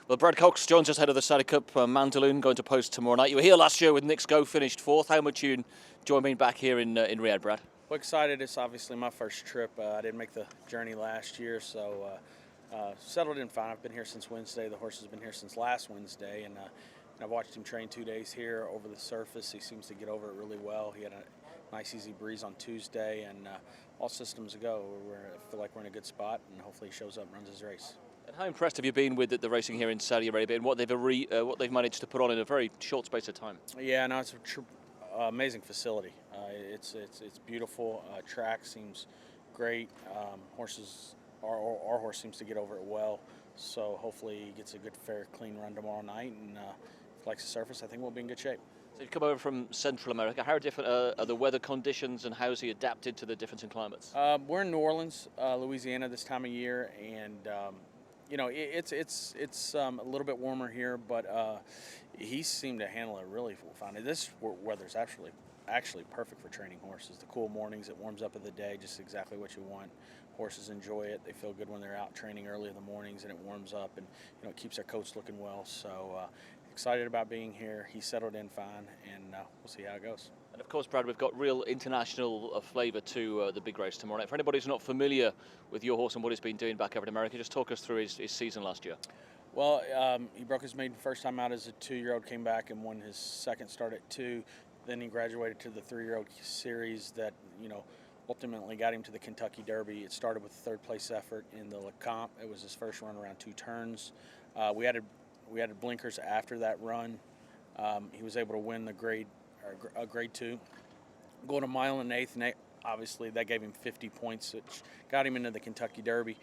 Well, Brad Cox joins us head of the Saudi Cup. Mandaloun going to post tomorrow night. You were here last year with Knicks Go, finished fourth. How much you enjoy being back here in Riyadh, Brad? Well, excited. It's obviously my first trip. I didn't make the journey last year, so settled in fine. I've been here since Wednesday. The horse has been here since last Wednesday, and I've watched him train 2 days here over the surface. He seems to get over it really well. He had a nice, easy breeze on Tuesday, and all systems go. I feel like we're in a good spot, and hopefully he shows up and runs his race. And how impressed have you been with the racing here in Saudi Arabia and what they've managed to put on in a very short space of time? Yeah, no, it's an amazing facility. It's beautiful. Track seems great. Horses, our horse seems to get over it well. So hopefully he gets a good, fair, clean run tomorrow night. And if he likes the surface, I think we'll be in good shape. So you've come over from Central America. How different are the weather conditions, and how's he adapted to the difference in climates? We're in New Orleans, Louisiana this time of year, and you know, it's a little bit warmer here, but he seemed to handle it really fine. This weather's actually perfect for training horses. The cool mornings, it warms up in the day, just exactly what you want. Horses enjoy it. They feel good when they're out training early in the mornings, and it warms up, and it keeps their coats looking well. So excited about being here. He settled in fine, and we'll see how it goes. And of course, Brad, we've got real international flavour to the big race tomorrow night. For anybody who's not familiar with your horse and what he's been doing back over in America, just talk us through his season last year. Well, he broke his maiden first time out as a 2-year-old, came back and won his second start at 2. Then he graduated to the 3-year-old series that, ultimately got him to the Kentucky Derby. It started with a 3rd place effort in the LeComte. It was his first run around 2 turns. We added blinkers after that run. He was able to win the grade 2, going a mile and an eighth, and obviously that gave him 50 points, which got him into the Kentucky Derby,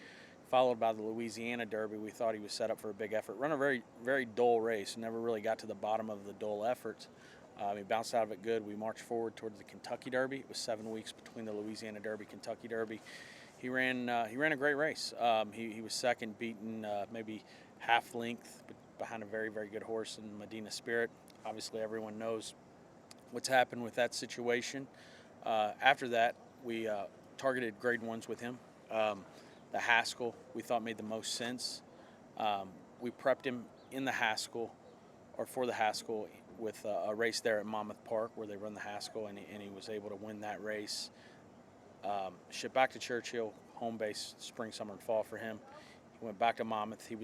followed by the Louisiana Derby. We thought he was set up for a big effort. Run a very, very dull race, never really got to the bottom of the dull efforts. He bounced out of it good. We marched forward towards the Kentucky Derby. It was 7 weeks between the Louisiana Derby, Kentucky Derby. He ran a great race. He was second, beaten maybe half length behind a very, very good horse in Medina Spirit. Obviously, everyone knows what's happened with that situation. After that, we targeted grade 1s with him. The Haskell we thought made the most sense. We prepped him in the Haskell, or for the Haskell, with a race there at Monmouth Park where they run the Haskell, and he was able to win that race. Shipped back to Churchill, home base, spring, summer, and fall for him. He went back to Monmouth. He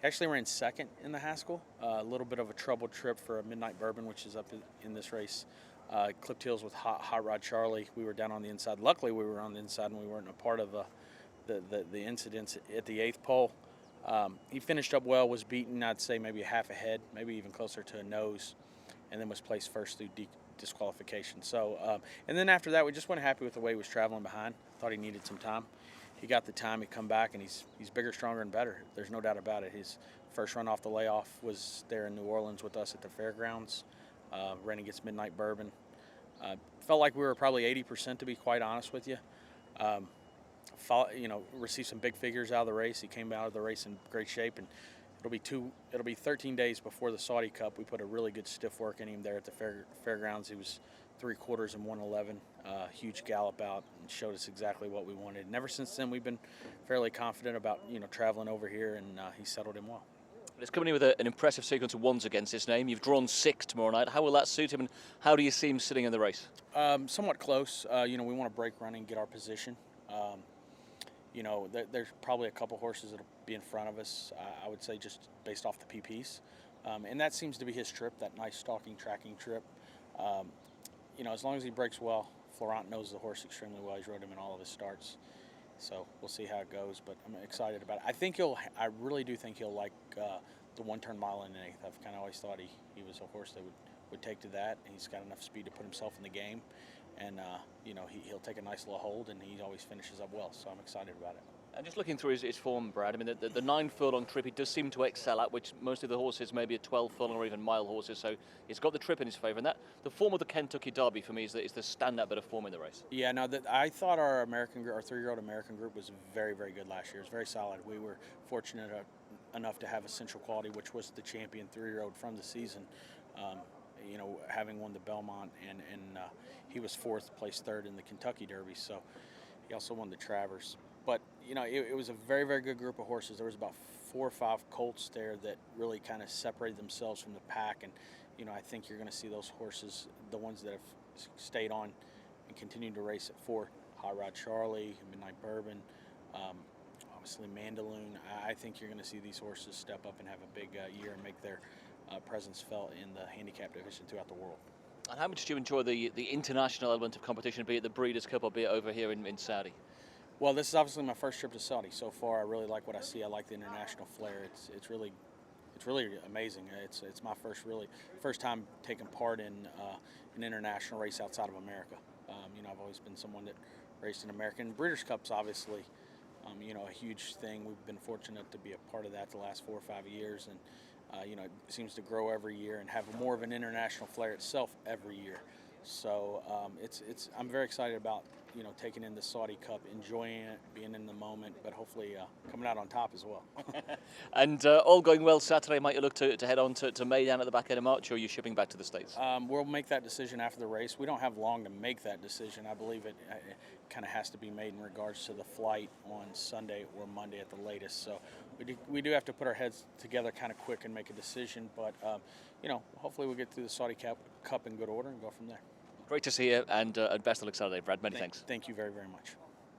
actually ran second in the Haskell. A little bit of a troubled trip for a Midnight Bourbon, which is up in this race. Clipped heels with Hot Rod Charlie. We were down on the inside. Luckily, we were on the inside, and we weren't a part of the incidents at the 8th pole. He finished up well, was beaten, I'd say maybe a half a head, maybe even closer to a nose, and then was placed first through disqualification. So, and then after that, we just weren't happy with the way he was traveling behind. Thought he needed some time. He got the time. He come back, and he's bigger, stronger, and better. There's no doubt about it. His first run off the layoff was there in New Orleans with us at the fairgrounds. Ran against Midnight Bourbon. Felt like we were probably 80%, to be quite honest with you. Received some big figures out of the race. He came out of the race in great shape, and it'll be 13 days before the Saudi Cup. We put a really good stiff work in him there at the fairgrounds. He was 3/4 and 111, huge gallop out, and showed us exactly what we wanted. And ever since then, we've been fairly confident about traveling over here, and he settled in well. It's coming in with an impressive sequence of 1s against his name. You've drawn 6 tomorrow night. How will that suit him, and how do you see him sitting in the race? Somewhat close. We want to break running, get our position. There's probably a couple horses that'll be in front of us, I would say, just based off the PPs. And that seems to be his trip, that nice stalking, tracking trip. As long as he breaks well, Florent knows the horse extremely well. He's rode him in all of his starts. So we'll see how it goes, but I'm excited about it. I really do think he'll like the 1-turn mile and an eighth. I've kind of always thought he was a horse that would take to that. He's got enough speed to put himself in the game. And, he'll take a nice little hold, and he always finishes up well, so I'm excited about it. And just looking through his form, Brad, I mean, the 9-furlong trip he does seem to excel at, which most of the horses maybe are 12-furlong or even mile horses, so he's got the trip in his favour. And the form of the Kentucky Derby, for me, is the standout bit of form in the race. Yeah, no, I thought our 3-year-old American group was very, very good last year. It was very solid. We were fortunate enough to have Essential Quality, which was the champion 3-year-old from the season. Having won the Belmont, and he was 4th, placed 3rd in the Kentucky Derby, so he also won the Travers. But, it was a very, very good group of horses. There was about 4 or 5 colts there that really kind of separated themselves from the pack, and I think you're going to see those horses, the ones that have stayed on and continued to race at 4, Hot Rod Charlie, Midnight Bourbon, obviously Mandaloun. I think you're going to see these horses step up and have a big year and make their presence felt in the handicap division throughout the world. And how much do you enjoy the international element of competition, be it the Breeders' Cup or be it over here in Saudi? Well, this is obviously my first trip to Saudi. So far, I really like what I see. I like the international flair. It's really amazing. It's my first time taking part in an international race outside of America. I've always been someone that raced in American Breeders' Cups, obviously. A huge thing. We've been fortunate to be a part of that the last 4 or 5 years, and it seems to grow every year and have more of an international flair itself every year. So I'm very excited about taking in the Saudi Cup, enjoying it, being in the moment, but hopefully coming out on top as well. And all going well Saturday, might you look to head on to Maidan at the back end of March, or are you shipping back to the States? We'll make that decision after the race. We don't have long to make that decision. I believe it kind of has to be made in regards to the flight on Sunday or Monday at the latest. So we do have to put our heads together kind of quick and make a decision, but hopefully we'll get through the Saudi Cup in good order and go from there. Great to see you, and best of luck Saturday, Brad. Many thanks. Thank you very, very much.